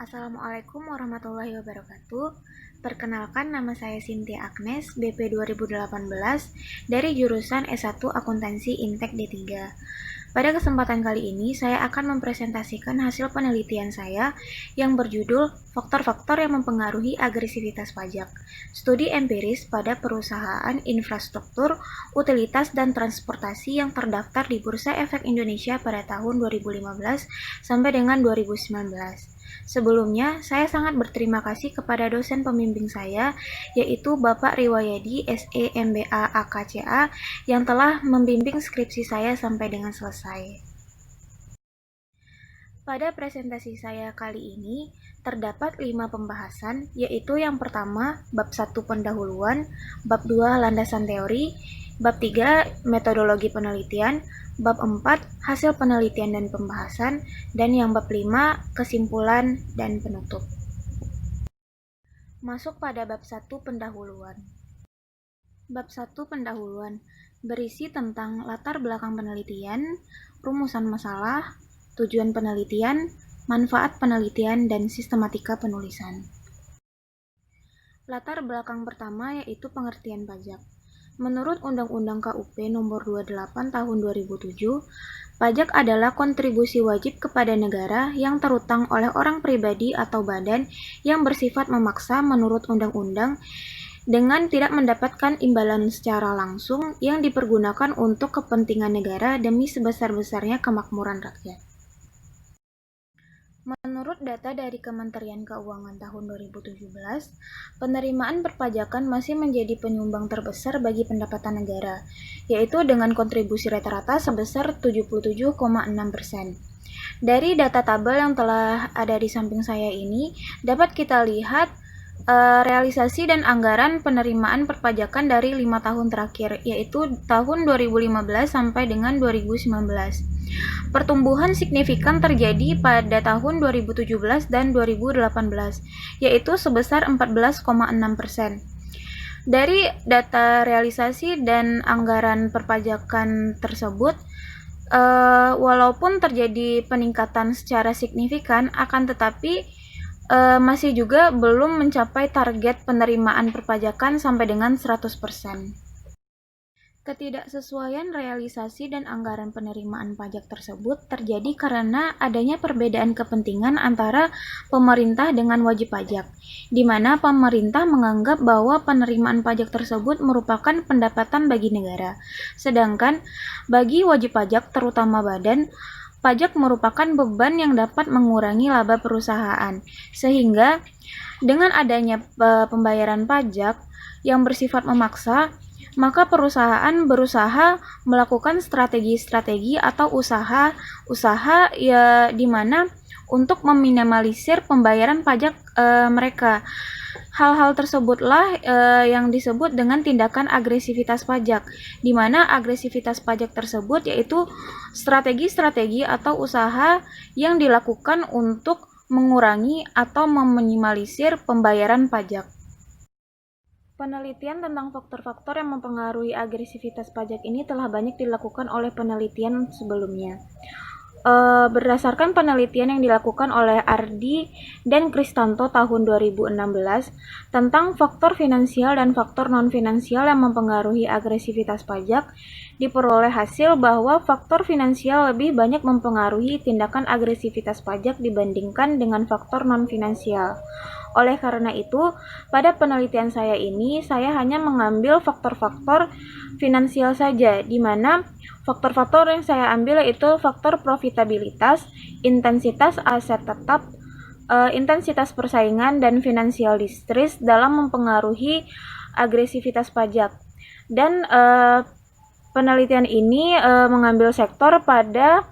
Assalamualaikum warahmatullahi wabarakatuh. Perkenalkan, nama saya Cynthia Agnes, BP 2018 dari jurusan S1 Akuntansi Intek D3. Pada kesempatan kali ini, saya akan mempresentasikan hasil penelitian saya yang berjudul Faktor-faktor yang mempengaruhi agresivitas pajak. Studi empiris pada perusahaan infrastruktur, utilitas, dan transportasi yang terdaftar di Bursa Efek Indonesia pada tahun 2015 sampai dengan 2019. Sebelumnya, saya sangat berterima kasih kepada dosen pembimbing saya, yaitu Bapak Riwayadi SE MBA AKCA, yang telah membimbing skripsi saya sampai dengan selesai. Pada presentasi saya kali ini, terdapat 5 pembahasan, yaitu yang pertama, bab 1 pendahuluan, bab 2 landasan teori, bab 3 metodologi penelitian, bab 4 hasil penelitian dan pembahasan, dan yang bab 5 kesimpulan dan penutup. Masuk pada bab 1 pendahuluan. Bab 1 pendahuluan berisi tentang latar belakang penelitian, rumusan masalah, tujuan penelitian, manfaat penelitian, dan sistematika penulisan. Latar belakang pertama yaitu pengertian pajak. Menurut Undang-Undang KUP Nomor 28 Tahun 2007, pajak adalah kontribusi wajib kepada negara yang terutang oleh orang pribadi atau badan yang bersifat memaksa menurut undang-undang dengan tidak mendapatkan imbalan secara langsung yang dipergunakan untuk kepentingan negara demi sebesar-besarnya kemakmuran rakyat. Menurut data dari Kementerian Keuangan tahun 2017, penerimaan perpajakan masih menjadi penyumbang terbesar bagi pendapatan negara, yaitu dengan kontribusi rata-rata sebesar 77,6%. Dari data tabel yang telah ada di samping saya ini, dapat kita lihat realisasi dan anggaran penerimaan perpajakan dari 5 tahun terakhir, yaitu tahun 2015 sampai dengan 2019. Pertumbuhan signifikan terjadi pada tahun 2017 dan 2018, yaitu sebesar 14,6%. Dari data realisasi dan anggaran perpajakan tersebut, walaupun terjadi peningkatan secara signifikan, akan tetapi masih juga belum mencapai target penerimaan perpajakan sampai dengan 100%. Ketidaksesuaian realisasi dan anggaran penerimaan pajak tersebut terjadi karena adanya perbedaan kepentingan antara pemerintah dengan wajib pajak, di mana pemerintah menganggap bahwa penerimaan pajak tersebut merupakan pendapatan bagi negara, sedangkan bagi wajib pajak, terutama badan, pajak merupakan beban yang dapat mengurangi laba perusahaan, sehingga dengan adanya pembayaran pajak yang bersifat memaksa, maka perusahaan berusaha melakukan strategi-strategi atau usaha ya di mana untuk meminimalisir pembayaran pajak mereka. Hal-hal tersebutlah yang disebut dengan tindakan agresivitas pajak, di mana agresivitas pajak tersebut yaitu strategi-strategi atau usaha yang dilakukan untuk mengurangi atau meminimalisir pembayaran pajak. Penelitian tentang faktor-faktor yang mempengaruhi agresivitas pajak ini telah banyak dilakukan oleh penelitian sebelumnya. Berdasarkan penelitian yang dilakukan oleh Ardi dan Kristanto tahun 2016 tentang faktor finansial dan faktor non-finansial yang mempengaruhi agresivitas pajak, diperoleh hasil bahwa faktor finansial lebih banyak mempengaruhi tindakan agresivitas pajak dibandingkan dengan faktor non-finansial. Oleh karena itu, pada penelitian saya ini, saya hanya mengambil faktor-faktor finansial saja, di mana faktor-faktor yang saya ambil yaitu faktor profitabilitas, intensitas aset tetap, intensitas persaingan, dan financial distress dalam mempengaruhi agresivitas pajak. Dan penelitian ini mengambil sektor pada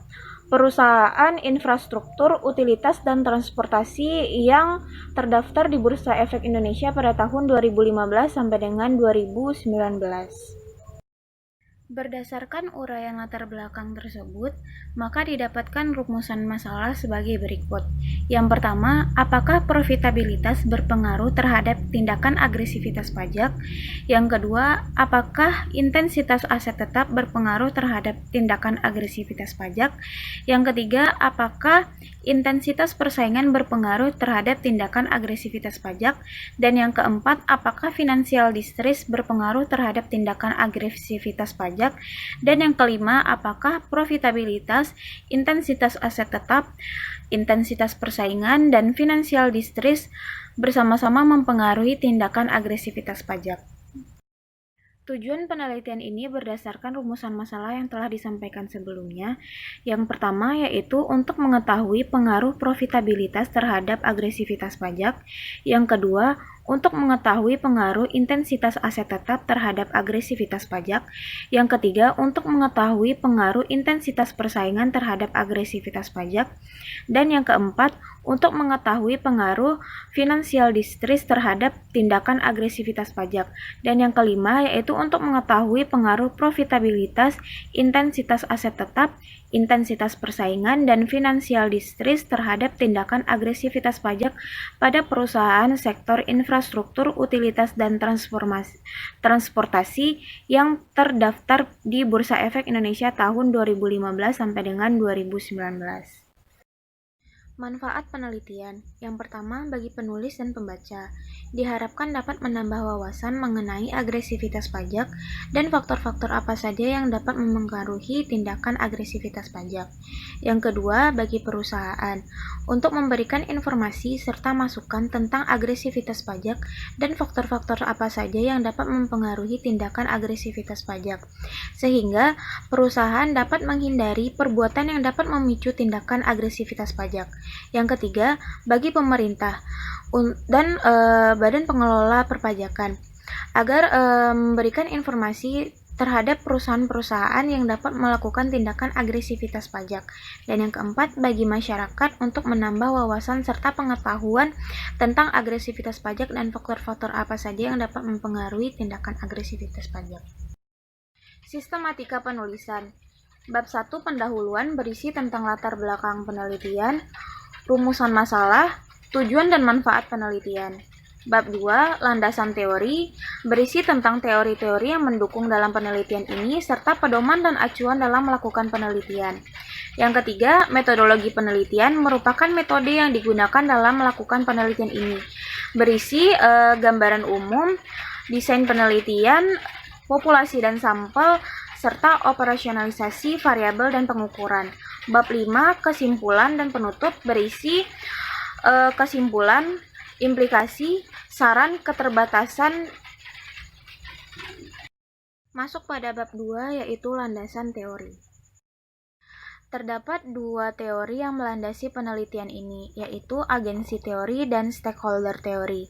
perusahaan infrastruktur, utilitas, dan transportasi yang terdaftar di Bursa Efek Indonesia pada tahun 2015 sampai dengan 2019. Berdasarkan uraian latar belakang tersebut, maka didapatkan rumusan masalah sebagai berikut. Yang pertama, apakah profitabilitas berpengaruh terhadap tindakan agresivitas pajak? Yang kedua, apakah intensitas aset tetap berpengaruh terhadap tindakan agresivitas pajak? Yang ketiga, apakah intensitas persaingan berpengaruh terhadap tindakan agresivitas pajak. Dan yang keempat, apakah financial distress berpengaruh terhadap tindakan agresivitas pajak. Dan yang kelima, apakah profitabilitas, intensitas aset tetap, intensitas persaingan, dan financial distress bersama-sama mempengaruhi tindakan agresivitas pajak. Tujuan penelitian ini berdasarkan rumusan masalah yang telah disampaikan sebelumnya. Yang pertama yaitu untuk mengetahui pengaruh profitabilitas terhadap agresivitas pajak. Yang kedua, untuk mengetahui pengaruh intensitas aset tetap terhadap agresivitas pajak. Yang ketiga, untuk mengetahui pengaruh intensitas persaingan terhadap agresivitas pajak. Dan yang keempat, untuk mengetahui pengaruh financial distress terhadap tindakan agresivitas pajak. Dan yang kelima yaitu untuk mengetahui pengaruh profitabilitas, intensitas aset tetap, intensitas persaingan, dan financial distress terhadap tindakan agresivitas pajak pada perusahaan sektor infrastruktur, utilitas, dan transportasi yang terdaftar di Bursa Efek Indonesia tahun 2015 sampai dengan 2019. Manfaat penelitian. Yang pertama, bagi penulis dan pembaca, diharapkan dapat menambah wawasan mengenai agresivitas pajak dan faktor-faktor apa saja yang dapat mempengaruhi tindakan agresivitas pajak. Yang kedua, bagi perusahaan, untuk memberikan informasi serta masukan tentang agresivitas pajak dan faktor-faktor apa saja yang dapat mempengaruhi tindakan agresivitas pajak, sehingga perusahaan dapat menghindari perbuatan yang dapat memicu tindakan agresivitas pajak. Yang ketiga, bagi pemerintah dan badan pengelola perpajakan agar memberikan informasi terhadap perusahaan-perusahaan yang dapat melakukan tindakan agresivitas pajak. Dan yang keempat, bagi masyarakat untuk menambah wawasan serta pengetahuan tentang agresivitas pajak dan faktor-faktor apa saja yang dapat mempengaruhi tindakan agresivitas pajak. Sistematika penulisan. Bab 1 pendahuluan berisi tentang latar belakang penelitian, rumusan masalah, tujuan dan manfaat penelitian. Bab 2, landasan teori, berisi tentang teori-teori yang mendukung dalam penelitian ini, serta pedoman dan acuan dalam melakukan penelitian. Yang ketiga, metodologi penelitian merupakan metode yang digunakan dalam melakukan penelitian ini. Berisi gambaran umum, desain penelitian, populasi dan sampel, serta operasionalisasi variabel dan pengukuran. Bab 5, kesimpulan dan penutup, berisi kesimpulan, implikasi, saran, keterbatasan. Masuk pada bab 2 yaitu landasan teori. Terdapat dua teori yang melandasi penelitian ini, yaitu agensi teori dan stakeholder teori.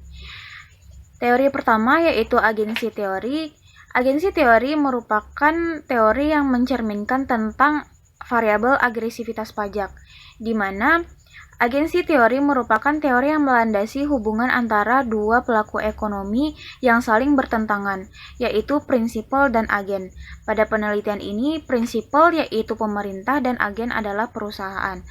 Teori pertama yaitu agensi teori. Agensi teori merupakan teori yang mencerminkan tentang variabel agresivitas pajak, di mana agensi teori merupakan teori yang melandasi hubungan antara dua pelaku ekonomi yang saling bertentangan, yaitu prinsipal dan agen. Pada penelitian ini, prinsipal yaitu pemerintah dan agen adalah perusahaan.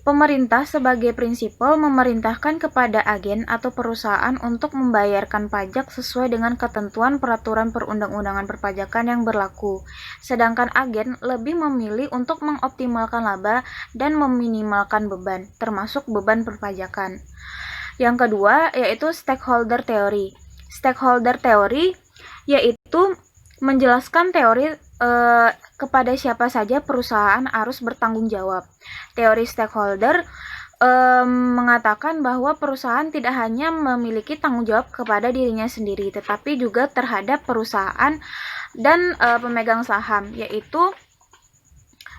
Pemerintah sebagai prinsipal memerintahkan kepada agen atau perusahaan untuk membayarkan pajak sesuai dengan ketentuan peraturan perundang-undangan perpajakan yang berlaku. Sedangkan agen lebih memilih untuk mengoptimalkan laba dan meminimalkan beban, termasuk beban perpajakan. Yang kedua yaitu stakeholder teori. Stakeholder teori yaitu menjelaskan teori kepada siapa saja perusahaan harus bertanggung jawab. Teori stakeholder mengatakan bahwa perusahaan tidak hanya memiliki tanggung jawab kepada dirinya sendiri, tetapi juga terhadap perusahaan dan pemegang saham, yaitu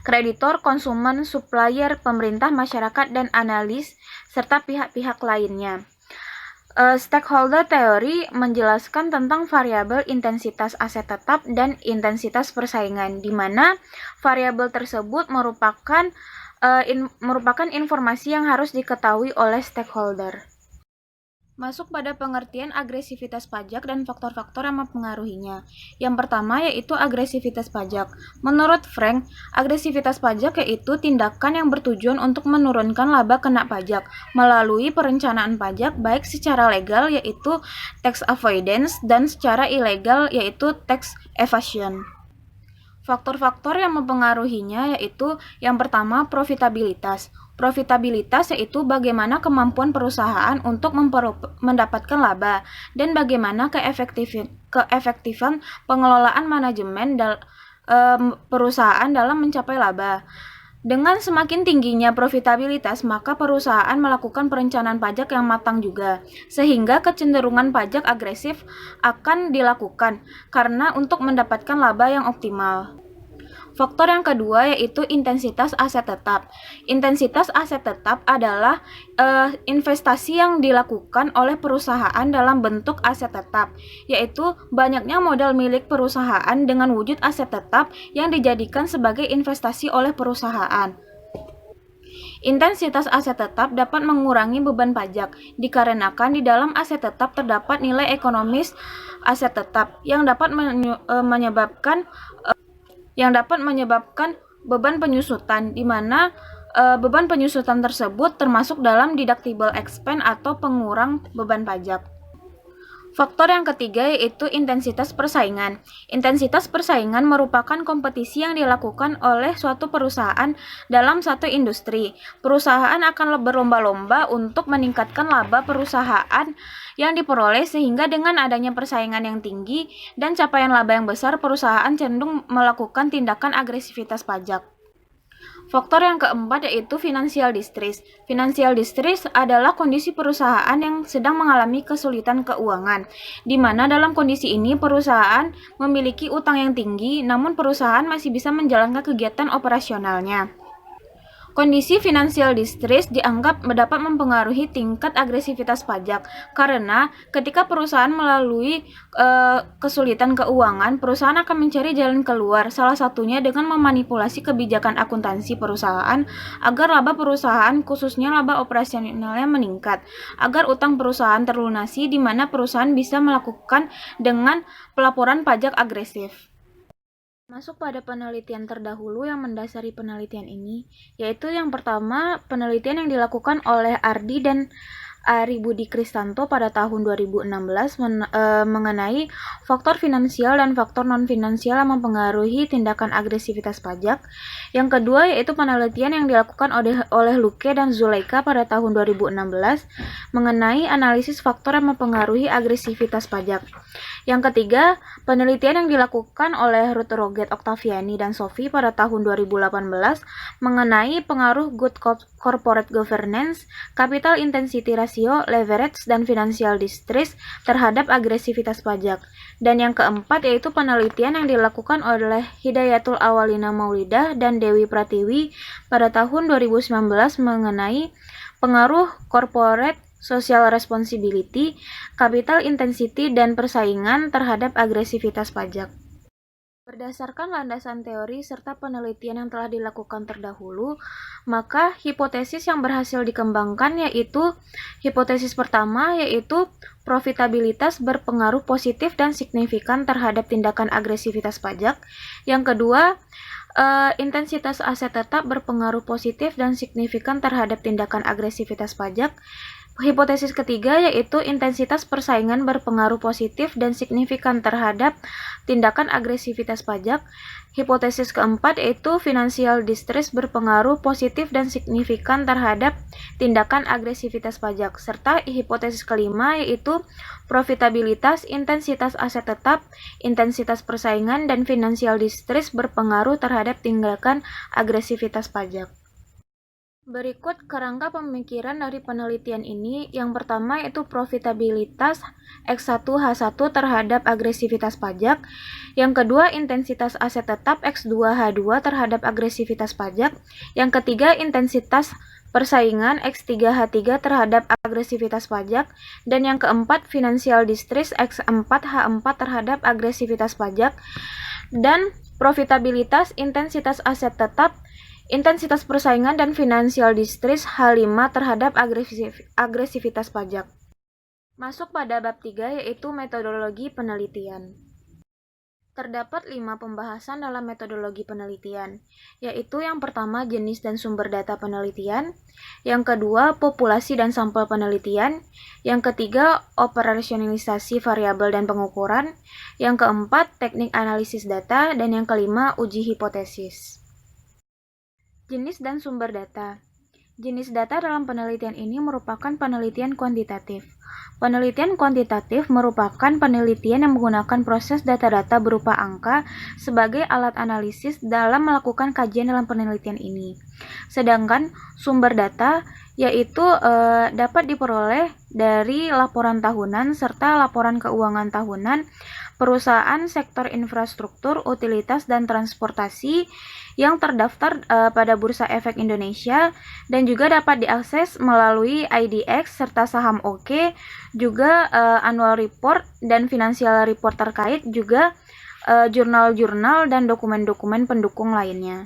kreditor, konsumen, supplier, pemerintah, masyarakat, dan analis, serta pihak-pihak lainnya. Stakeholder teori menjelaskan tentang variabel intensitas aset tetap dan intensitas persaingan, di mana variabel tersebut merupakan informasi yang harus diketahui oleh stakeholder. Masuk pada pengertian agresivitas pajak dan faktor-faktor yang mempengaruhinya. Yang pertama yaitu agresivitas pajak. Menurut Frank, agresivitas pajak yaitu tindakan yang bertujuan untuk menurunkan laba kena pajak melalui perencanaan pajak baik secara legal yaitu tax avoidance dan secara ilegal yaitu tax evasion. Faktor-faktor yang mempengaruhinya yaitu yang pertama profitabilitas. Profitabilitas yaitu bagaimana kemampuan perusahaan untuk mendapatkan laba dan bagaimana keefektifan pengelolaan manajemen perusahaan dalam mencapai laba. Dengan semakin tingginya profitabilitas, maka perusahaan melakukan perencanaan pajak yang matang juga, sehingga kecenderungan pajak agresif akan dilakukan karena untuk mendapatkan laba yang optimal. Faktor yang kedua yaitu intensitas aset tetap. Intensitas aset tetap adalah investasi yang dilakukan oleh perusahaan dalam bentuk aset tetap, yaitu banyaknya modal milik perusahaan dengan wujud aset tetap yang dijadikan sebagai investasi oleh perusahaan. Intensitas aset tetap dapat mengurangi beban pajak dikarenakan di dalam aset tetap terdapat nilai ekonomis aset tetap yang dapat menyebabkan beban penyusutan, di mana beban penyusutan tersebut termasuk dalam deductible expense atau pengurang beban pajak. Faktor yang ketiga yaitu intensitas persaingan. Intensitas persaingan merupakan kompetisi yang dilakukan oleh suatu perusahaan dalam satu industri. Perusahaan akan berlomba-lomba untuk meningkatkan laba perusahaan yang diperoleh, sehingga dengan adanya persaingan yang tinggi dan capaian laba yang besar, perusahaan cenderung melakukan tindakan agresivitas pajak. Faktor yang keempat yaitu financial distress. Financial distress adalah kondisi perusahaan yang sedang mengalami kesulitan keuangan, di mana dalam kondisi ini perusahaan memiliki utang yang tinggi, namun perusahaan masih bisa menjalankan kegiatan operasionalnya. Kondisi financial distress dianggap dapat mempengaruhi tingkat agresivitas pajak karena ketika perusahaan melalui kesulitan keuangan, perusahaan akan mencari jalan keluar, salah satunya dengan memanipulasi kebijakan akuntansi perusahaan agar laba perusahaan, khususnya laba operasionalnya, meningkat, agar utang perusahaan terlunasi, di mana perusahaan bisa melakukan dengan pelaporan pajak agresif. Masuk pada penelitian terdahulu yang mendasari penelitian ini, yaitu yang pertama penelitian yang dilakukan oleh Ardi dan Ari Budi Kristanto pada tahun 2016 mengenai faktor finansial dan faktor non-finansial yang mempengaruhi tindakan agresivitas pajak. Yang kedua yaitu penelitian yang dilakukan oleh Luque dan Zulaika pada tahun 2016 mengenai analisis faktor yang mempengaruhi agresivitas pajak. Yang ketiga, penelitian yang dilakukan oleh Ruth Roget Octaviani dan Sophie pada tahun 2018 mengenai pengaruh good corporate governance, capital intensity ratio, leverage, dan financial distress terhadap agresivitas pajak. Dan yang keempat yaitu penelitian yang dilakukan oleh Hidayatul Awalina Maulidah dan Dewi Pratiwi pada tahun 2019 mengenai pengaruh corporate social responsibility, capital intensity, dan persaingan terhadap agresivitas pajak. Berdasarkan landasan teori serta penelitian yang telah dilakukan terdahulu, maka hipotesis yang berhasil dikembangkan yaitu hipotesis pertama yaitu profitabilitas berpengaruh positif dan signifikan terhadap tindakan agresivitas pajak. Yang kedua, intensitas aset tetap berpengaruh positif dan signifikan terhadap tindakan agresivitas pajak. Hipotesis ketiga yaitu intensitas persaingan berpengaruh positif dan signifikan terhadap tindakan agresivitas pajak. Hipotesis keempat yaitu financial distress berpengaruh positif dan signifikan terhadap tindakan agresivitas pajak. Serta hipotesis kelima yaitu profitabilitas, intensitas aset tetap, intensitas persaingan, dan financial distress berpengaruh terhadap tindakan agresivitas pajak. Berikut kerangka pemikiran dari penelitian ini. Yang pertama yaitu profitabilitas X1H1 terhadap agresivitas pajak. Yang kedua intensitas aset tetap X2H2 terhadap agresivitas pajak. Yang ketiga intensitas persaingan X3H3 terhadap agresivitas pajak. Dan yang keempat financial distress X4H4 terhadap agresivitas pajak. Dan profitabilitas, intensitas aset tetap, intensitas persaingan, dan financial distress H5 terhadap agresivitas pajak. Masuk pada bab 3 yaitu metodologi penelitian. Terdapat 5 pembahasan dalam metodologi penelitian, yaitu yang pertama jenis dan sumber data penelitian, yang kedua populasi dan sampel penelitian, yang ketiga operasionalisasi variabel dan pengukuran, yang keempat teknik analisis data, dan yang kelima uji hipotesis. Jenis dan sumber data. Jenis data dalam penelitian ini merupakan penelitian kuantitatif. Penelitian kuantitatif merupakan penelitian yang menggunakan proses data-data berupa angka sebagai alat analisis dalam melakukan kajian dalam penelitian ini. Sedangkan sumber data yaitu dapat diperoleh dari laporan tahunan serta laporan keuangan tahunan perusahaan sektor infrastruktur, utilitas, dan transportasi yang terdaftar pada Bursa Efek Indonesia dan juga dapat diakses melalui IDX serta saham OK, juga annual report dan financial report terkait, juga jurnal-jurnal dan dokumen-dokumen pendukung lainnya.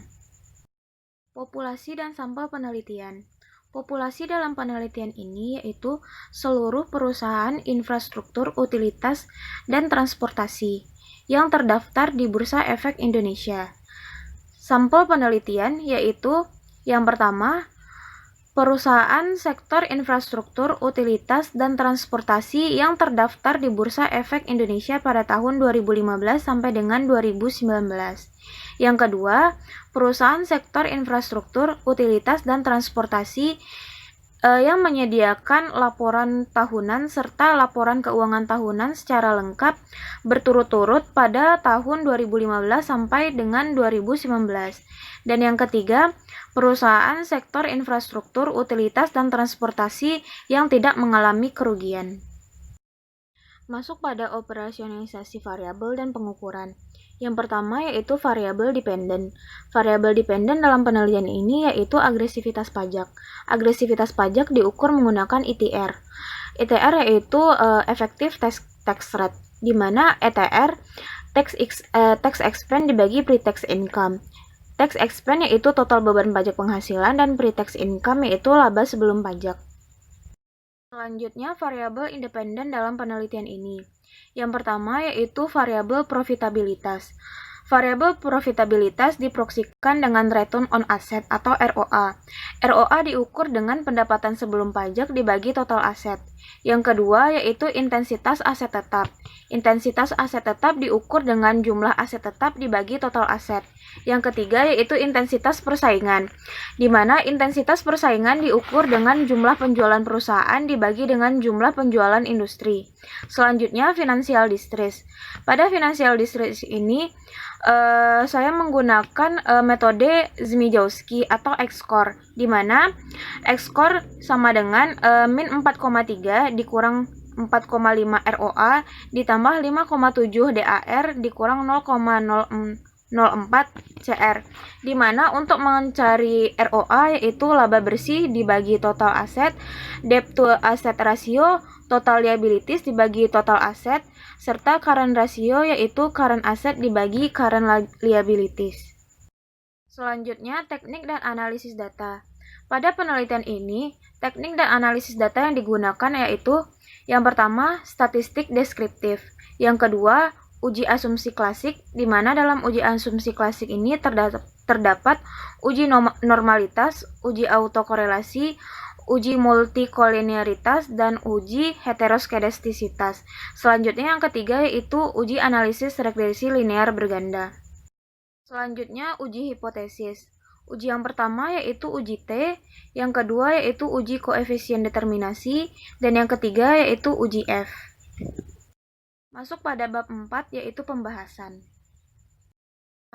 Populasi dan sampel penelitian. Populasi dalam penelitian ini yaitu seluruh perusahaan infrastruktur, utilitas, dan transportasi yang terdaftar di Bursa Efek Indonesia. Sampel penelitian yaitu yang pertama, perusahaan sektor infrastruktur, utilitas, dan transportasi yang terdaftar di Bursa Efek Indonesia pada tahun 2015 sampai dengan 2019. Yang kedua, perusahaan sektor infrastruktur, utilitas, dan transportasi yang menyediakan laporan tahunan serta laporan keuangan tahunan secara lengkap berturut-turut pada tahun 2015 sampai dengan 2019. Dan yang ketiga, perusahaan sektor infrastruktur, utilitas, dan transportasi yang tidak mengalami kerugian. Masuk pada operasionalisasi variabel dan pengukuran. Yang pertama yaitu variabel dependen. Variabel dependen dalam penelitian ini yaitu agresivitas pajak. Agresivitas pajak diukur menggunakan ETR. ETR yaitu effective tax rate, di mana ETR tax expense dibagi pre-tax income. Tax expense yaitu total beban pajak penghasilan dan pre-tax income yaitu laba sebelum pajak. Selanjutnya, variabel independen dalam penelitian ini. Yang pertama yaitu variabel profitabilitas. Variabel profitabilitas diproksikan dengan return on asset atau ROA. ROA diukur dengan pendapatan sebelum pajak dibagi total aset. Yang kedua yaitu intensitas aset tetap. Intensitas aset tetap diukur dengan jumlah aset tetap dibagi total aset. Yang ketiga yaitu intensitas persaingan, di mana intensitas persaingan diukur dengan jumlah penjualan perusahaan dibagi dengan jumlah penjualan industri. Selanjutnya, financial distress. Pada financial distress ini, saya menggunakan metode Zmijowski atau X-score, di mana X-score sama dengan min 4,3 dikurang 4,5 ROA ditambah 5,7 DAR dikurang 0,04 CR, di mana untuk mencari ROA yaitu laba bersih dibagi total aset, debt to asset ratio, total liabilities dibagi total aset, serta current ratio yaitu current asset dibagi current liabilities. Selanjutnya, teknik dan analisis data. Pada penelitian ini, teknik dan analisis data yang digunakan yaitu yang pertama, statistik deskriptif. Yang kedua, uji asumsi klasik, di mana dalam uji asumsi klasik ini terdapat uji normalitas, uji autokorelasi, uji multikolinearitas, dan uji heteroskedastisitas. Selanjutnya yang ketiga yaitu uji analisis regresi linear berganda. Selanjutnya uji hipotesis. Uji yang pertama yaitu uji T, yang kedua yaitu uji koefisien determinasi, dan yang ketiga yaitu uji F. Masuk pada bab 4 yaitu pembahasan.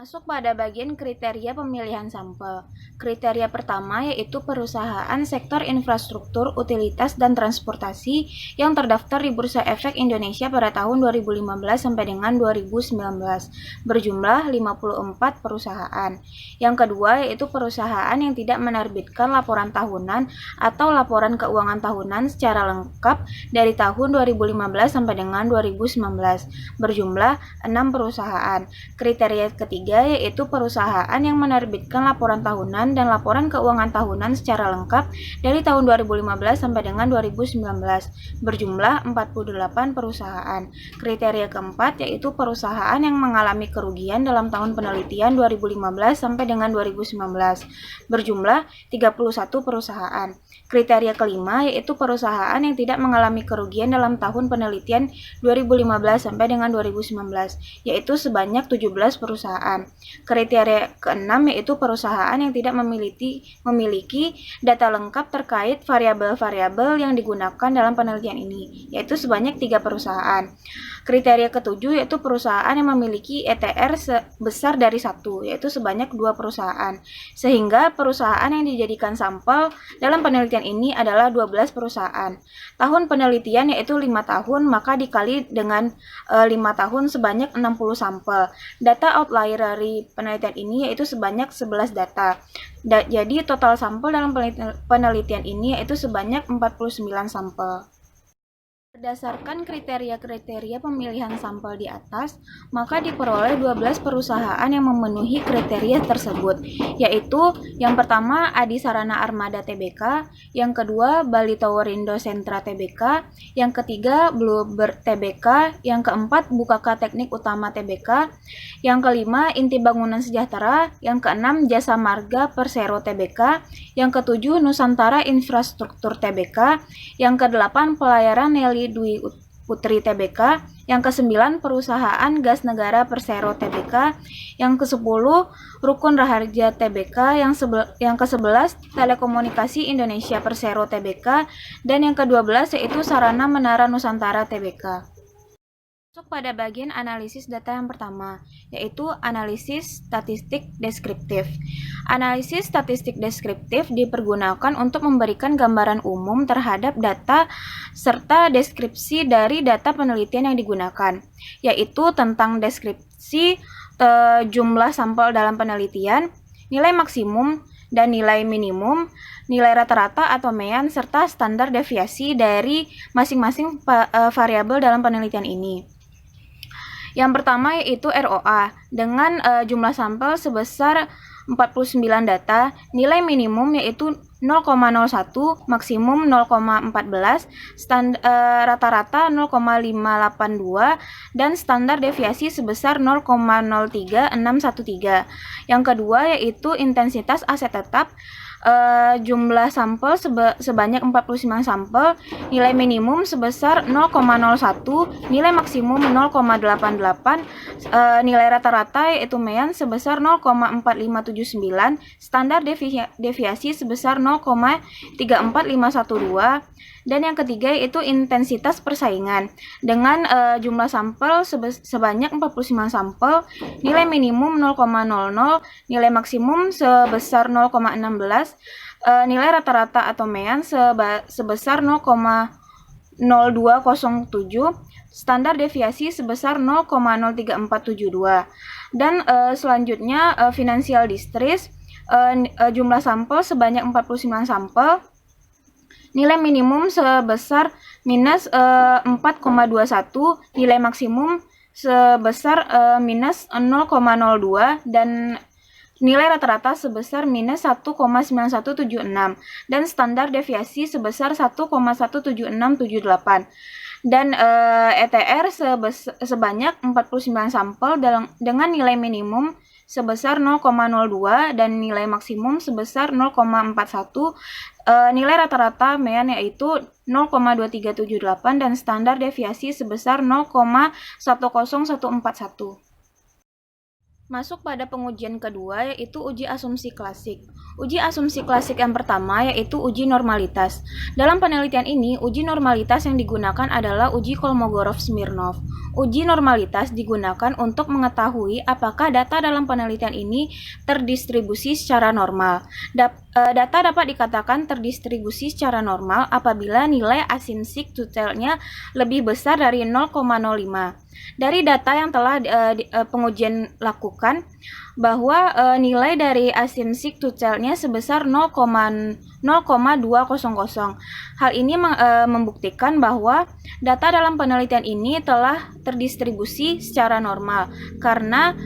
Masuk pada bagian kriteria pemilihan sampel. Kriteria pertama yaitu perusahaan sektor infrastruktur, utilitas, dan transportasi yang terdaftar di Bursa Efek Indonesia pada tahun 2015 sampai dengan 2019, berjumlah 54 perusahaan. Yang kedua yaitu perusahaan yang tidak menerbitkan laporan tahunan atau laporan keuangan tahunan secara lengkap dari tahun 2015 sampai dengan 2019, berjumlah 6 perusahaan. Kriteria ketiga yaitu perusahaan yang menerbitkan laporan tahunan dan laporan keuangan tahunan secara lengkap dari tahun 2015 sampai dengan 2019, berjumlah 48 perusahaan. Kriteria keempat yaitu perusahaan yang mengalami kerugian dalam tahun penelitian 2015 sampai dengan 2019, berjumlah 31 perusahaan. Kriteria kelima yaitu perusahaan yang tidak mengalami kerugian dalam tahun penelitian 2015 sampai dengan 2019, yaitu sebanyak 17 perusahaan. perusahaan. Kriteria keenam yaitu perusahaan yang tidak memiliki data lengkap terkait variabel-variabel yang digunakan dalam penelitian ini, yaitu sebanyak 3 perusahaan. Kriteria ketujuh yaitu perusahaan yang memiliki ETR sebesar dari 1, yaitu sebanyak 2 perusahaan. Sehingga perusahaan yang dijadikan sampel dalam penelitian ini adalah 12 perusahaan. Tahun penelitian yaitu 5 tahun, maka dikali dengan 5 tahun sebanyak 60 sampel. Data outlier dari penelitian ini yaitu sebanyak 11 data. Jadi total sampel dalam penelitian ini yaitu sebanyak 49 sampel. Berdasarkan kriteria-kriteria pemilihan sampel di atas, maka diperoleh 12 perusahaan yang memenuhi kriteria tersebut, yaitu yang pertama Adi Sarana Armada Tbk, yang kedua Bali Towerindo Sentra Tbk, yang ketiga Bluebird Tbk, yang keempat Bukaka Teknik Utama Tbk, yang kelima Inti Bangunan Sejahtera, yang keenam Jasa Marga Persero Tbk, yang ketujuh Nusantara Infrastruktur Tbk, yang kedelapan Pelayaran Nelly Dwi Putri Tbk, yang ke-9 Perusahaan Gas Negara Persero Tbk, yang ke-10 Rukun Raharja Tbk, yang ke-11 Telekomunikasi Indonesia Persero Tbk, dan yang ke-12 yaitu Sarana Menara Nusantara Tbk. Masuk pada bagian analisis data yang pertama, yaitu analisis statistik deskriptif. Analisis statistik deskriptif dipergunakan untuk memberikan gambaran umum terhadap data serta deskripsi dari data penelitian yang digunakan, yaitu tentang deskripsi jumlah sampel dalam penelitian, nilai maksimum dan nilai minimum, nilai rata-rata atau mean, serta standar deviasi dari masing-masing variabel dalam penelitian ini. Yang pertama yaitu ROA dengan jumlah sampel sebesar 49 data, nilai minimum yaitu 0,01, maksimum 0,14, rata-rata 0,582, dan standar deviasi sebesar 0,03613. Yang kedua yaitu intensitas aset tetap, jumlah sampel sebanyak 49 sampel, nilai minimum sebesar 0,01, nilai maksimum 0,88, nilai rata-rata yaitu mean sebesar 0,4579, standar deviasi sebesar 0,34512, dan yang ketiga yaitu intensitas persaingan dengan jumlah sampel sebanyak 49 sampel, nilai minimum 0,00, nilai maksimum sebesar 0,16, nilai rata-rata atau mean sebesar 0,0207, standar deviasi sebesar 0,03472. Dan selanjutnya financial distress, jumlah sampel sebanyak 49 sampel, nilai minimum sebesar minus 4,21, nilai maksimum sebesar minus 0,02, dan nilai rata-rata sebesar minus 1,9176, dan standar deviasi sebesar 1,17678. Dan ETR sebanyak 49 sampel dengan nilai minimum sebesar 0,02 dan nilai maksimum sebesar 0,41, nilai rata-rata mean yaitu 0,2378, dan standar deviasi sebesar 0,10141. Masuk pada pengujian kedua yaitu uji asumsi klasik. Uji asumsi klasik yang pertama yaitu uji normalitas. Dalam penelitian ini, uji normalitas yang digunakan adalah uji Kolmogorov-Smirnov. Uji normalitas digunakan untuk mengetahui apakah data dalam penelitian ini terdistribusi secara normal. Data dapat dikatakan terdistribusi secara normal apabila nilai asymptotic to-tailnya lebih besar dari 0,05. Dari data yang telah pengujian lakukan, bahwa nilai dari asymptotic to-tailnya sebesar 0,200. Hal ini membuktikan bahwa data dalam penelitian ini telah terdistribusi secara normal karena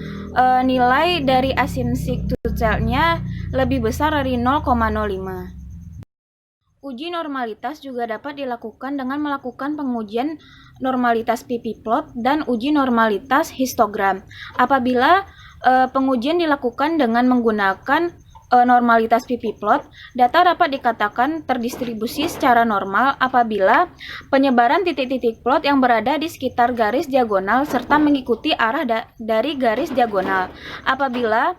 nilai dari asymptotic to-tailnya lebih besar dari 0,05. Uji normalitas juga dapat dilakukan dengan melakukan pengujian normalitas pp-plot dan uji normalitas histogram. Apabila pengujian dilakukan dengan menggunakan normalitas pp-plot, data dapat dikatakan terdistribusi secara normal apabila penyebaran titik-titik plot yang berada di sekitar garis diagonal serta mengikuti arah dari garis diagonal. Apabila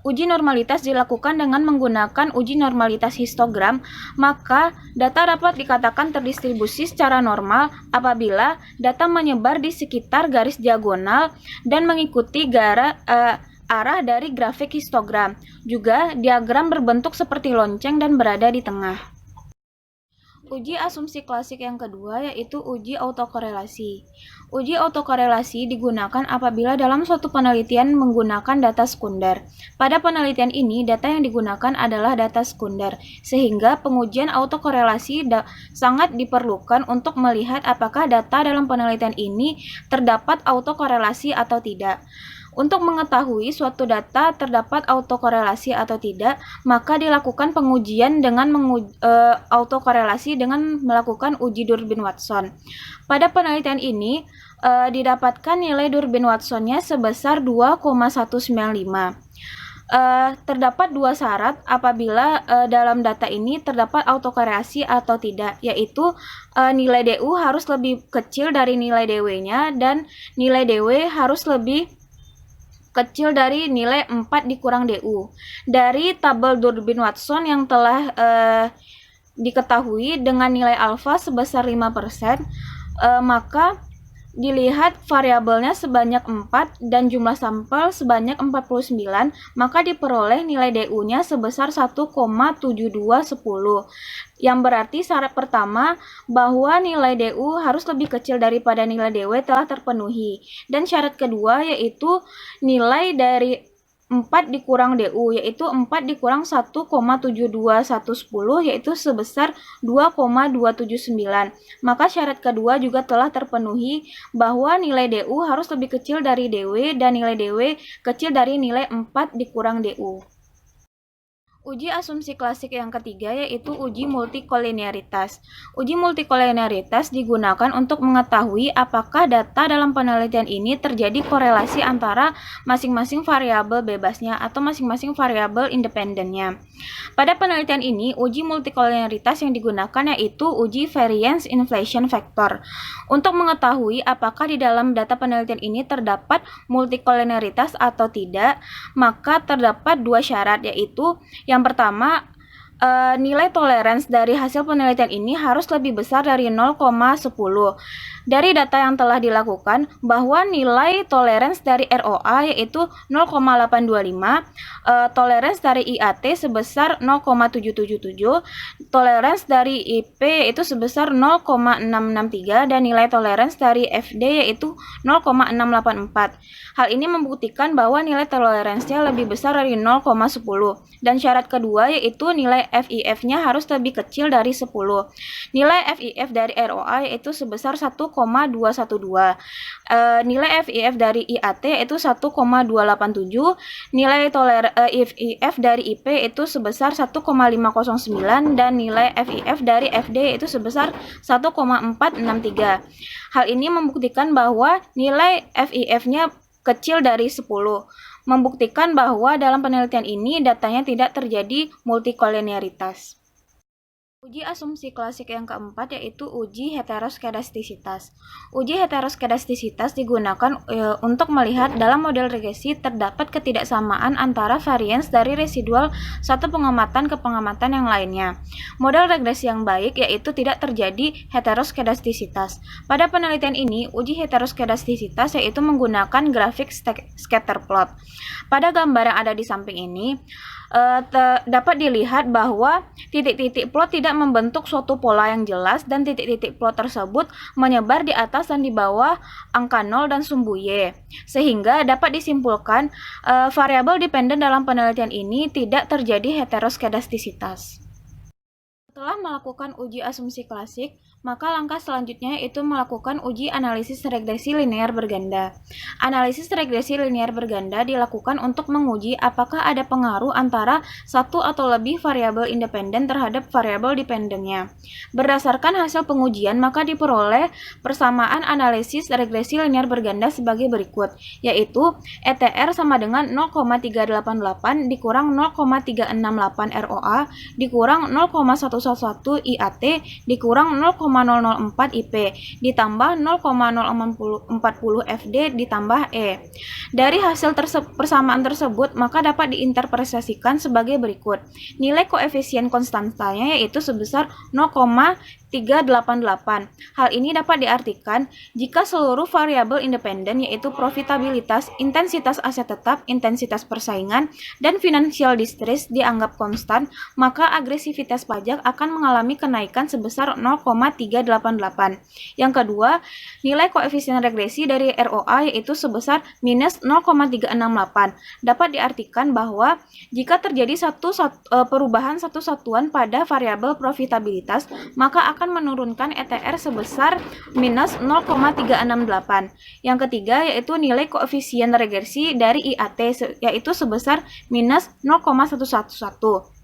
uji normalitas dilakukan dengan menggunakan uji normalitas histogram, maka data dapat dikatakan terdistribusi secara normal apabila data menyebar di sekitar garis diagonal dan mengikuti arah dari grafik histogram. Juga, diagram berbentuk seperti lonceng dan berada di tengah. Uji asumsi klasik yang kedua yaitu uji autokorelasi. Uji autokorelasi digunakan apabila dalam suatu penelitian menggunakan data sekunder. Pada penelitian ini, data yang digunakan adalah data sekunder, sehingga pengujian autokorelasi sangat diperlukan untuk melihat apakah data dalam penelitian ini terdapat autokorelasi atau tidak. Untuk mengetahui suatu data terdapat autokorelasi atau tidak, maka dilakukan pengujian dengan autokorelasi dengan melakukan uji Durbin-Watson. Pada penelitian ini, didapatkan nilai Durbin-Watsonnya sebesar 2,195. Terdapat dua syarat apabila dalam data ini terdapat autokorelasi atau tidak, yaitu nilai DU harus lebih kecil dari nilai DW-nya dan nilai DW harus lebih kecil dari nilai 4 dikurang DU. Dari tabel Durbin-Watson yang telah diketahui dengan nilai alfa sebesar 5%, maka dilihat variabelnya sebanyak 4 dan jumlah sampel sebanyak 49, maka diperoleh nilai DU-nya sebesar 1,7210. Yang berarti syarat pertama bahwa nilai DU harus lebih kecil daripada nilai DW telah terpenuhi. Dan syarat kedua yaitu nilai dari 4 dikurang DU, yaitu 4 dikurang 1,72110, yaitu sebesar 2,279. Maka syarat kedua juga telah terpenuhi bahwa nilai DU harus lebih kecil dari DW dan nilai DW kecil dari nilai 4 dikurang DU. Uji asumsi klasik yang ketiga yaitu uji multikolinearitas. Uji multikolinearitas digunakan untuk mengetahui apakah data dalam penelitian ini terjadi korelasi antara masing-masing variabel bebasnya atau masing-masing variabel independennya. Pada penelitian ini, uji multikolinearitas yang digunakan yaitu uji variance inflation factor. Untuk mengetahui apakah di dalam data penelitian ini terdapat multikolinearitas atau tidak, maka terdapat dua syarat, yaitu yang pertama, nilai toleransi dari hasil penelitian ini harus lebih besar dari 0,10. Dari data yang telah dilakukan, bahwa nilai toleransi dari ROA yaitu 0,825, toleransi dari IAT sebesar 0,777, toleransi dari IP itu sebesar 0,663, dan nilai toleransi dari FD yaitu 0,684. Hal ini membuktikan bahwa nilai toleransinya lebih besar dari 0,10. Dan syarat kedua yaitu nilai FIF-nya harus lebih kecil dari 10. Nilai FIF dari ROA yaitu sebesar 1,212. Nilai FIF dari IAT itu 1,287. Nilai FIF dari IP itu sebesar 1,509 dan nilai FIF dari FD itu sebesar 1,463. Hal ini membuktikan bahwa nilai FIF-nya kecil dari 10. Membuktikan bahwa dalam penelitian ini datanya tidak terjadi multikolinearitas. Uji asumsi klasik yang keempat yaitu uji heteroskedastisitas. Uji heteroskedastisitas digunakan untuk melihat dalam model regresi terdapat ketidaksamaan antara varians dari residual satu pengamatan ke pengamatan yang lainnya. Model regresi yang baik yaitu tidak terjadi heteroskedastisitas. Pada penelitian ini, uji heteroskedastisitas yaitu menggunakan grafik scatter plot. Pada gambar yang ada di samping ini, dapat dilihat bahwa titik-titik plot tidak membentuk suatu pola yang jelas dan titik-titik plot tersebut menyebar di atas dan di bawah angka 0 dan sumbu Y. Sehingga dapat disimpulkan variabel dependen dalam penelitian ini tidak terjadi heteroskedastisitas. Setelah melakukan uji asumsi klasik, maka langkah selanjutnya yaitu melakukan uji analisis regresi linear berganda. Analisis regresi linear berganda dilakukan untuk menguji apakah ada pengaruh antara satu atau lebih variabel independen terhadap variabel dependennya. Berdasarkan hasil pengujian, maka diperoleh persamaan analisis regresi linear berganda sebagai berikut, yaitu ETR sama dengan 0,388 dikurang 0,368 ROA dikurang 0,111 IAT dikurang 0,004 IP ditambah 0,040 FD ditambah E. Dari hasil persamaan tersebut, maka dapat diinterpretasikan sebagai berikut. Nilai koefisien konstantanya yaitu sebesar 0,388. Hal ini dapat diartikan jika seluruh variabel independen yaitu profitabilitas, intensitas aset tetap, intensitas persaingan, dan financial distress dianggap konstan, maka agresivitas pajak akan mengalami kenaikan sebesar 0,388. Yang kedua, nilai koefisien regresi dari ROA yaitu sebesar minus 0,368. Dapat diartikan bahwa jika terjadi perubahan satu satuan pada variabel profitabilitas, maka akan menurunkan ETR sebesar minus 0,368. Yang ketiga yaitu nilai koefisien regresi dari IAT yaitu sebesar minus 0,111.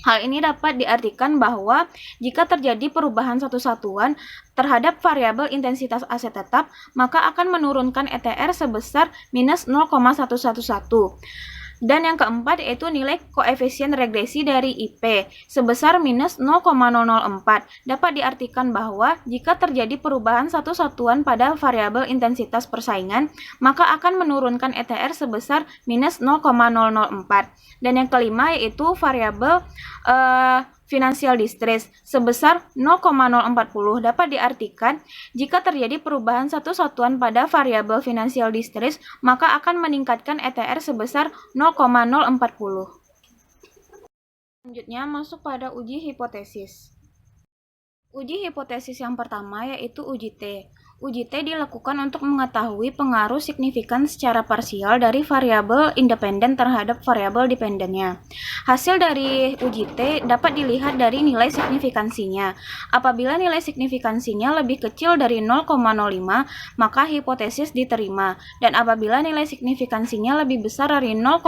Hal ini dapat diartikan bahwa jika terjadi perubahan satu satuan terhadap variabel intensitas aset tetap, maka akan menurunkan ETR sebesar minus 0,111. Dan yang keempat yaitu nilai koefisien regresi dari IP sebesar minus 0,004. Dapat diartikan bahwa jika terjadi perubahan satu satuan pada variabel intensitas persaingan, maka akan menurunkan ETR sebesar minus 0,004. Dan yang kelima yaitu variabel financial distress sebesar 0,040. Dapat diartikan jika terjadi perubahan satu satuan pada variabel financial distress, maka akan meningkatkan ETR sebesar 0,040. Selanjutnya masuk pada uji hipotesis. Uji hipotesis yang pertama yaitu uji T. Uji T dilakukan untuk mengetahui pengaruh signifikan secara parsial dari variabel independen terhadap variabel dependennya. Hasil dari uji T dapat dilihat dari nilai signifikansinya. Apabila nilai signifikansinya lebih kecil dari 0,05, maka hipotesis diterima. Dan apabila nilai signifikansinya lebih besar dari 0,05,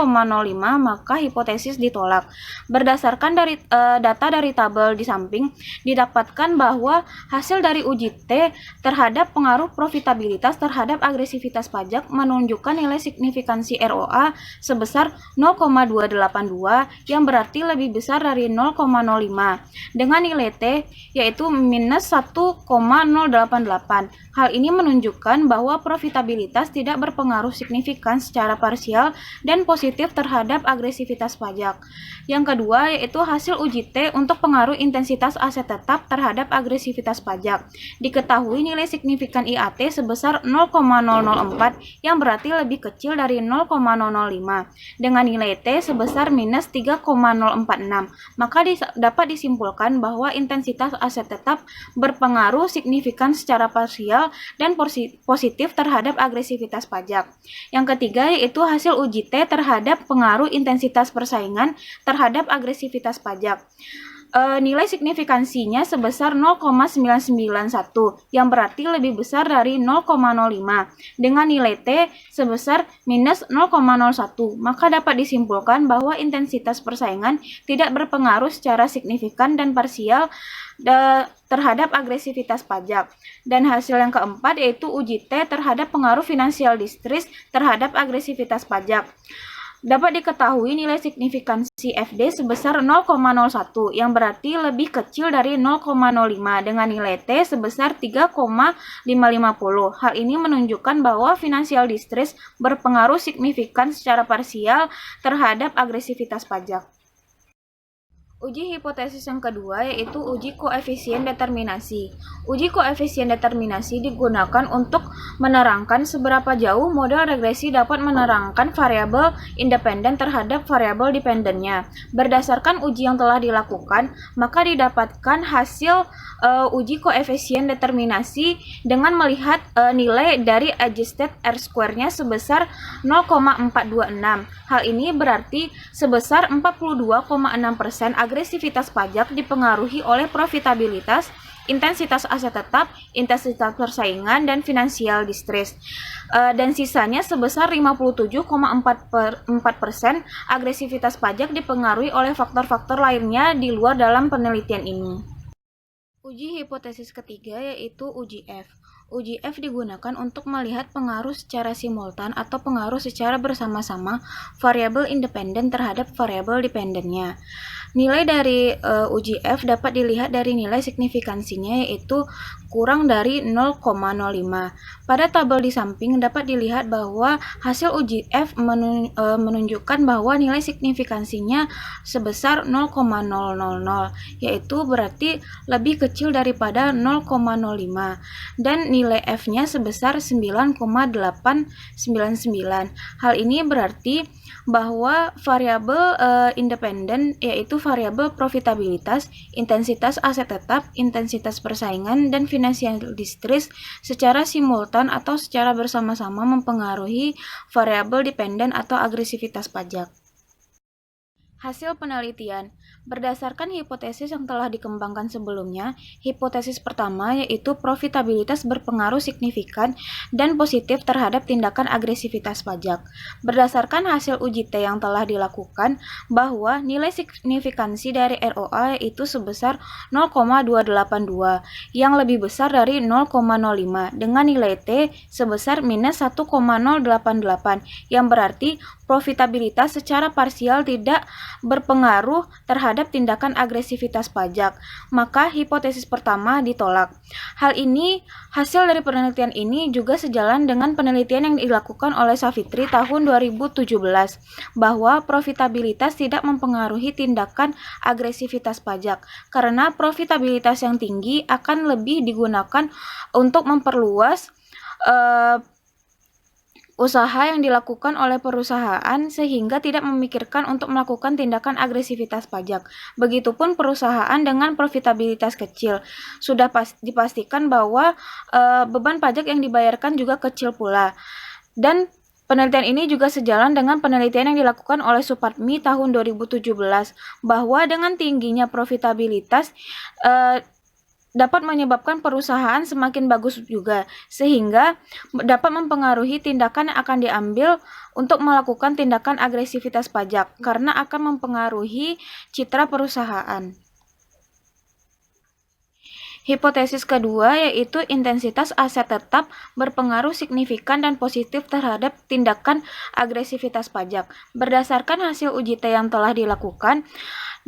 maka hipotesis ditolak. Berdasarkan dari data dari tabel di samping, didapatkan bahwa hasil dari uji T terhadap pengaruh profitabilitas terhadap agresivitas pajak menunjukkan nilai signifikansi ROA sebesar 0,282 yang berarti lebih besar dari 0,05 dengan nilai T yaitu minus 1,088. Hal ini menunjukkan bahwa profitabilitas tidak berpengaruh signifikan secara parsial dan positif terhadap agresivitas pajak. Yang kedua yaitu hasil uji T untuk pengaruh intensitas aset tetap terhadap agresivitas pajak. Diketahui nilai signifikan IAT sebesar 0,004 yang berarti lebih kecil dari 0,005 dengan nilai T sebesar minus 3,046. Maka dapat disimpulkan bahwa intensitas aset tetap berpengaruh signifikan secara parsial dan positif terhadap agresivitas pajak. Yang ketiga yaitu hasil uji T terhadap pengaruh intensitas persaingan terhadap agresivitas pajak. Nilai signifikansinya sebesar 0,991 yang berarti lebih besar dari 0,05 dengan nilai T sebesar minus 0,01. Maka dapat disimpulkan bahwa intensitas persaingan tidak berpengaruh secara signifikan dan parsial terhadap agresivitas pajak. Dan hasil yang keempat yaitu uji T terhadap pengaruh financial distress terhadap agresivitas pajak. Dapat diketahui nilai signifikansi FD sebesar 0,01 yang berarti lebih kecil dari 0,05 dengan nilai T sebesar 3,550. Hal ini menunjukkan bahwa financial distress berpengaruh signifikan secara parsial terhadap agresivitas pajak. Uji hipotesis yang kedua yaitu uji koefisien determinasi. Uji koefisien determinasi digunakan untuk menerangkan seberapa jauh model regresi dapat menerangkan variabel independen terhadap variabel dependennya. Berdasarkan uji yang telah dilakukan, maka didapatkan hasil uji koefisien determinasi dengan melihat nilai dari adjusted R-square-nya sebesar 0,426. Hal ini berarti sebesar 42,6% agresivitas pajak dipengaruhi oleh profitabilitas, intensitas aset tetap, intensitas persaingan, dan financial distress. Dan sisanya sebesar 57,4% agresivitas pajak dipengaruhi oleh faktor-faktor lainnya di luar dalam penelitian ini. Uji hipotesis ketiga yaitu uji F. Uji F digunakan untuk melihat pengaruh secara simultan atau pengaruh secara bersama-sama variabel independen terhadap variabel dependennya. Nilai dari uji F dapat dilihat dari nilai signifikansinya yaitu kurang dari 0,05. Pada tabel di samping dapat dilihat bahwa hasil uji F menunjukkan bahwa nilai signifikansinya sebesar 0,000, yaitu berarti lebih kecil daripada 0,05, dan nilai F-nya sebesar 9,899. Hal ini berarti bahwa variabel independen yaitu variabel profitabilitas, intensitas aset tetap, intensitas persaingan, dan financial distress secara simultan atau secara bersama-sama mempengaruhi variabel dependen atau agresivitas pajak. Hasil penelitian. Berdasarkan hipotesis yang telah dikembangkan sebelumnya, hipotesis pertama yaitu profitabilitas berpengaruh signifikan dan positif terhadap tindakan agresivitas pajak. Berdasarkan hasil uji T yang telah dilakukan, bahwa nilai signifikansi dari ROA yaitu sebesar 0,282, yang lebih besar dari 0,05, dengan nilai T sebesar minus 1,088, yang berarti profitabilitas secara parsial tidak berpengaruh terhadap tindakan agresivitas pajak, maka hipotesis pertama ditolak. Hasil dari penelitian ini juga sejalan dengan penelitian yang dilakukan oleh Savitri tahun 2017, bahwa profitabilitas tidak mempengaruhi tindakan agresivitas pajak, karena profitabilitas yang tinggi akan lebih digunakan untuk memperluas usaha yang dilakukan oleh perusahaan sehingga tidak memikirkan untuk melakukan tindakan agresivitas pajak. Begitupun perusahaan dengan profitabilitas kecil. Sudah dipastikan bahwa beban pajak yang dibayarkan juga kecil pula. Dan penelitian ini juga sejalan dengan penelitian yang dilakukan oleh Supatmi tahun 2017, bahwa dengan tingginya profitabilitas dapat menyebabkan perusahaan semakin bagus juga, sehingga dapat mempengaruhi tindakan yang akan diambil untuk melakukan tindakan agresivitas pajak, karena akan mempengaruhi citra perusahaan. Hipotesis kedua yaitu intensitas aset tetap berpengaruh signifikan dan positif terhadap tindakan agresivitas pajak. Berdasarkan hasil uji T yang telah dilakukan,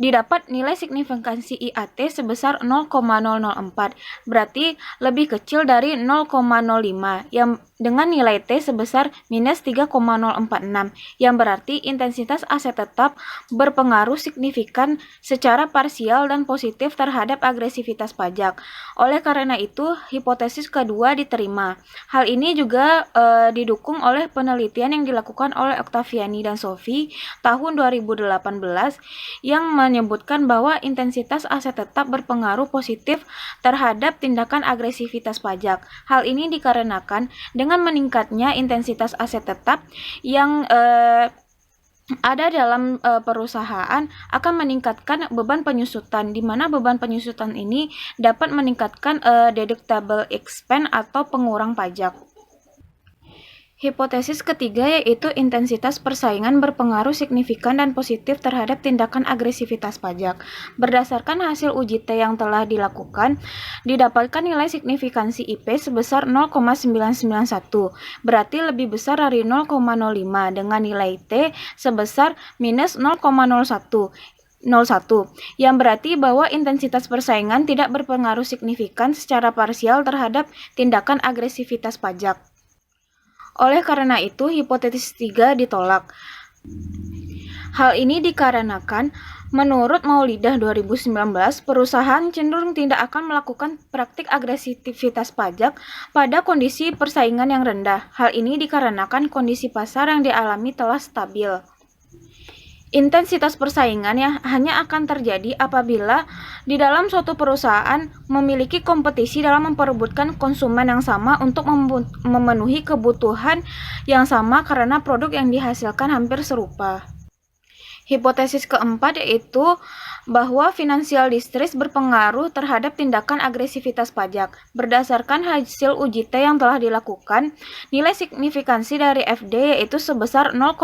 didapat nilai signifikansi IAT sebesar 0,004, berarti lebih kecil dari 0,05, yang dengan nilai T sebesar minus 3,046, yang berarti intensitas aset tetap berpengaruh signifikan secara parsial dan positif terhadap agresivitas pajak. Oleh karena itu, hipotesis kedua diterima. Hal ini juga didukung oleh penelitian yang dilakukan oleh Octaviani dan Sophie tahun 2018 yang menyebutkan bahwa intensitas aset tetap berpengaruh positif terhadap tindakan agresivitas pajak. Hal ini dikarenakan dengan meningkatnya intensitas aset tetap yang ada dalam perusahaan akan meningkatkan beban penyusutan, di mana beban penyusutan ini dapat meningkatkan deductible expense atau pengurang pajak. Hipotesis ketiga yaitu intensitas persaingan berpengaruh signifikan dan positif terhadap tindakan agresivitas pajak. Berdasarkan hasil uji T yang telah dilakukan, didapatkan nilai signifikansi IP sebesar 0,991, berarti lebih besar dari 0,05, dengan nilai T sebesar minus 0,01, yang berarti bahwa intensitas persaingan tidak berpengaruh signifikan secara parsial terhadap tindakan agresivitas pajak. Oleh karena itu, hipotesis 3 ditolak. Hal ini dikarenakan menurut Maulidah 2019, perusahaan cenderung tidak akan melakukan praktik agresivitas pajak pada kondisi persaingan yang rendah. Hal ini dikarenakan kondisi pasar yang dialami telah stabil. Intensitas persaingan yang hanya akan terjadi apabila di dalam suatu perusahaan memiliki kompetisi dalam memperebutkan konsumen yang sama untuk memenuhi kebutuhan yang sama karena produk yang dihasilkan hampir serupa. Hipotesis keempat yaitu bahwa financial distress berpengaruh terhadap tindakan agresivitas pajak. Berdasarkan hasil uji T yang telah dilakukan, nilai signifikansi dari FD yaitu sebesar 0,001.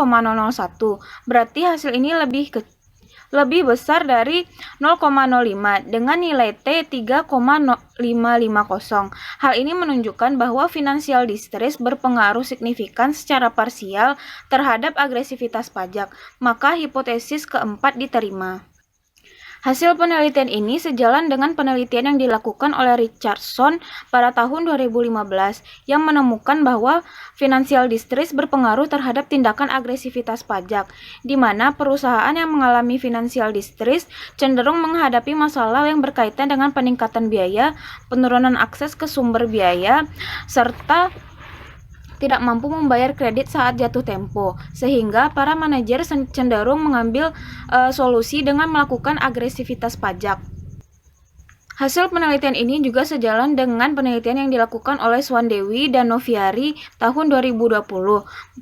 Berarti hasil ini lebih besar dari 0,05 dengan nilai T 3,550. Hal ini menunjukkan bahwa financial distress berpengaruh signifikan secara parsial terhadap agresivitas pajak. Maka hipotesis keempat diterima. Hasil penelitian ini sejalan dengan penelitian yang dilakukan oleh Richardson pada tahun 2015 yang menemukan bahwa financial distress berpengaruh terhadap tindakan agresivitas pajak, di mana perusahaan yang mengalami financial distress cenderung menghadapi masalah yang berkaitan dengan peningkatan biaya, penurunan akses ke sumber biaya, serta tidak mampu membayar kredit saat jatuh tempo, sehingga para manajer cenderung mengambil solusi dengan melakukan agresivitas pajak. Hasil penelitian ini juga sejalan dengan penelitian yang dilakukan oleh Swandewi dan Noviari tahun 2020,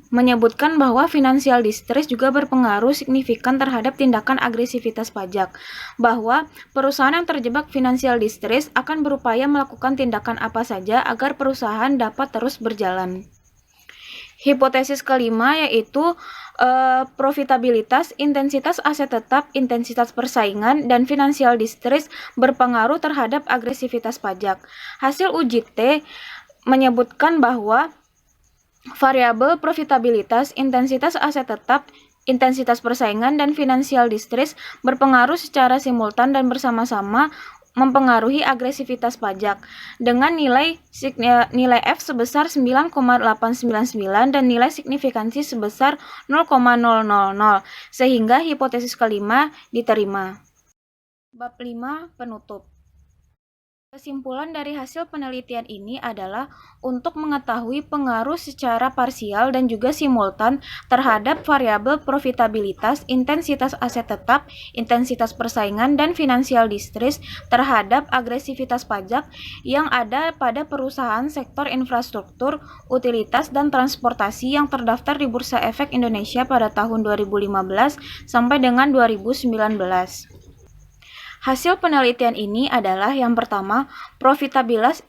menyebutkan bahwa financial distress juga berpengaruh signifikan terhadap tindakan agresivitas pajak, bahwa perusahaan yang terjebak financial distress akan berupaya melakukan tindakan apa saja agar perusahaan dapat terus berjalan. Hipotesis kelima yaitu profitabilitas, intensitas aset tetap, intensitas persaingan, dan financial distress berpengaruh terhadap agresivitas pajak. Hasil uji T menyebutkan bahwa variabel profitabilitas, intensitas aset tetap, intensitas persaingan, dan financial distress berpengaruh secara simultan dan bersama-sama mempengaruhi agresivitas pajak dengan nilai F sebesar 9,899 dan nilai signifikansi sebesar 0,000 sehingga hipotesis kelima diterima. Bab 5 penutup. Kesimpulan dari hasil penelitian ini adalah untuk mengetahui pengaruh secara parsial dan juga simultan terhadap variabel profitabilitas, intensitas aset tetap, intensitas persaingan, dan financial distress terhadap agresivitas pajak yang ada pada perusahaan sektor infrastruktur, utilitas, dan transportasi yang terdaftar di Bursa Efek Indonesia pada tahun 2015 sampai dengan 2019. Hasil penelitian ini adalah yang pertama, profitabilitas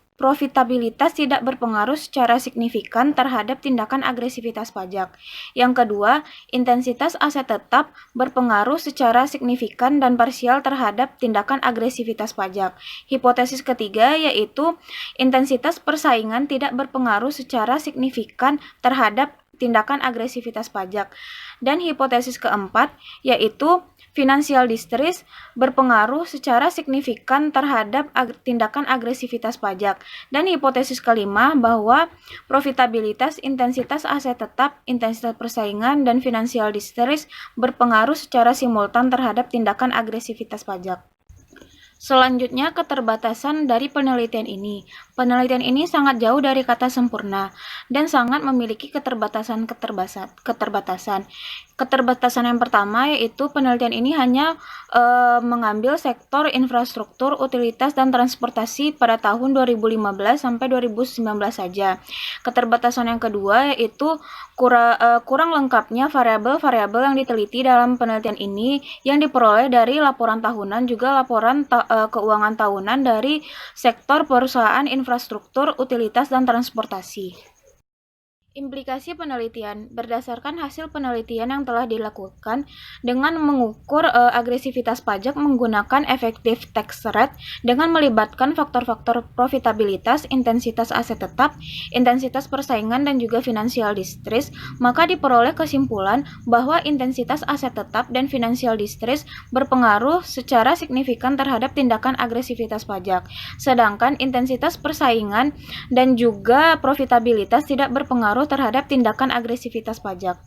tidak berpengaruh secara signifikan terhadap tindakan agresivitas pajak. Yang kedua, intensitas aset tetap berpengaruh secara signifikan dan parsial terhadap tindakan agresivitas pajak. Hipotesis ketiga yaitu intensitas persaingan tidak berpengaruh secara signifikan terhadap tindakan agresivitas pajak. Dan hipotesis keempat yaitu financial distress berpengaruh secara signifikan terhadap tindakan agresivitas pajak. Dan hipotesis kelima bahwa profitabilitas, intensitas aset tetap, intensitas persaingan, dan financial distress berpengaruh secara simultan terhadap tindakan agresivitas pajak. Selanjutnya, keterbatasan dari penelitian ini. Penelitian ini sangat jauh dari kata sempurna dan sangat memiliki keterbatasan. Keterbatasan yang pertama yaitu penelitian ini hanya mengambil sektor infrastruktur, utilitas, dan transportasi pada tahun 2015 sampai 2019 saja. Keterbatasan yang kedua yaitu kurang lengkapnya variabel-variabel yang diteliti dalam penelitian ini yang diperoleh dari laporan tahunan juga laporan keuangan tahunan dari sektor perusahaan infrastruktur, utilitas, dan transportasi. Implikasi penelitian berdasarkan hasil penelitian yang telah dilakukan dengan mengukur agresivitas pajak menggunakan effective tax rate dengan melibatkan faktor-faktor profitabilitas, intensitas aset tetap, intensitas persaingan, dan juga financial distress, maka diperoleh kesimpulan bahwa intensitas aset tetap dan financial distress berpengaruh secara signifikan terhadap tindakan agresivitas pajak, sedangkan intensitas persaingan dan juga profitabilitas tidak berpengaruh terhadap tindakan agresivitas pajak.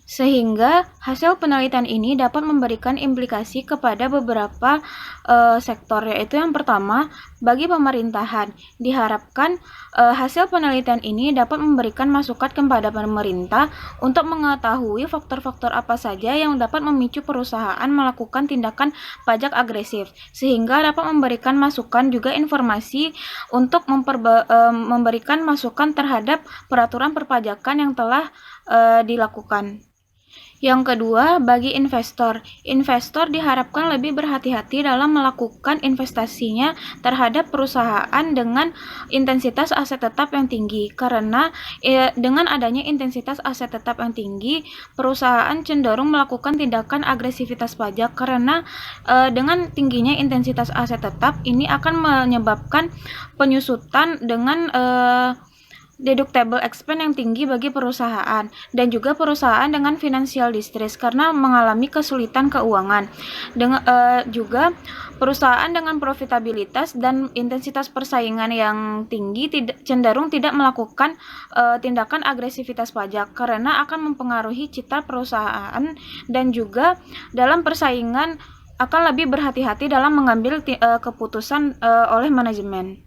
Sehingga hasil penelitian ini dapat memberikan implikasi kepada beberapa sektor, yaitu yang pertama, bagi pemerintahan. Diharapkan hasil penelitian ini dapat memberikan masukan kepada pemerintah untuk mengetahui faktor-faktor apa saja yang dapat memicu perusahaan melakukan tindakan pajak agresif, sehingga dapat memberikan masukan juga informasi untuk memberikan masukan terhadap peraturan perpajakan yang telah dilakukan. Yang kedua, bagi investor. Investor diharapkan lebih berhati-hati dalam melakukan investasinya terhadap perusahaan dengan intensitas aset tetap yang tinggi. Karena dengan adanya intensitas aset tetap yang tinggi, perusahaan cenderung melakukan tindakan agresivitas pajak karena dengan tingginya intensitas aset tetap ini akan menyebabkan penyusutan dengan deductible expense yang tinggi bagi perusahaan dan juga perusahaan dengan financial distress karena mengalami kesulitan keuangan. Juga perusahaan dengan profitabilitas dan intensitas persaingan yang tinggi cenderung tidak melakukan tindakan agresivitas pajak karena akan mempengaruhi citra perusahaan dan juga dalam persaingan akan lebih berhati-hati dalam mengambil keputusan oleh manajemen.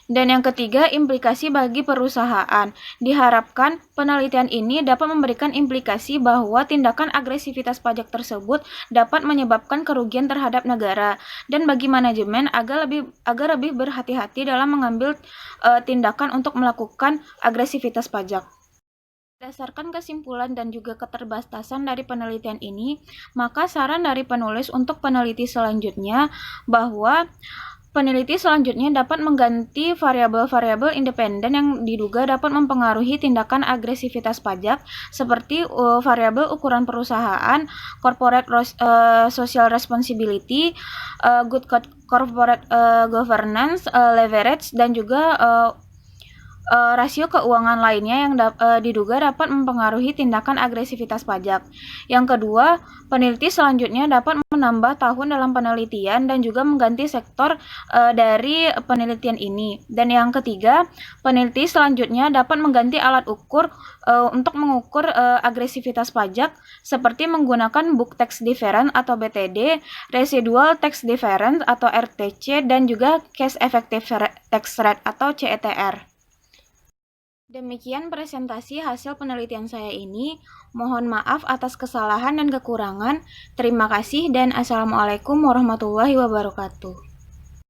Dan yang ketiga, implikasi bagi perusahaan. Diharapkan penelitian ini dapat memberikan implikasi bahwa tindakan agresivitas pajak tersebut dapat menyebabkan kerugian terhadap negara dan bagi manajemen agar lebih berhati-hati dalam mengambil tindakan untuk melakukan agresivitas pajak. Berdasarkan kesimpulan dan juga keterbatasan dari penelitian ini, maka saran dari penulis untuk peneliti selanjutnya bahwa peneliti selanjutnya dapat mengganti variabel-variabel independen yang diduga dapat mempengaruhi tindakan agresivitas pajak seperti variabel ukuran perusahaan, corporate social responsibility, good corporate governance, leverage, dan juga rasio keuangan lainnya yang diduga dapat mempengaruhi tindakan agresivitas pajak. Yang kedua, peneliti selanjutnya dapat menambah tahun dalam penelitian dan juga mengganti sektor dari penelitian ini. Dan yang ketiga, peneliti selanjutnya dapat mengganti alat ukur untuk mengukur agresivitas pajak seperti menggunakan book tax difference atau BTD, residual tax difference atau RTC, dan juga cash effective tax rate atau CETR. Demikian presentasi hasil penelitian saya ini. Mohon maaf atas kesalahan dan kekurangan. Terima kasih dan Assalamualaikum warahmatullahi wabarakatuh.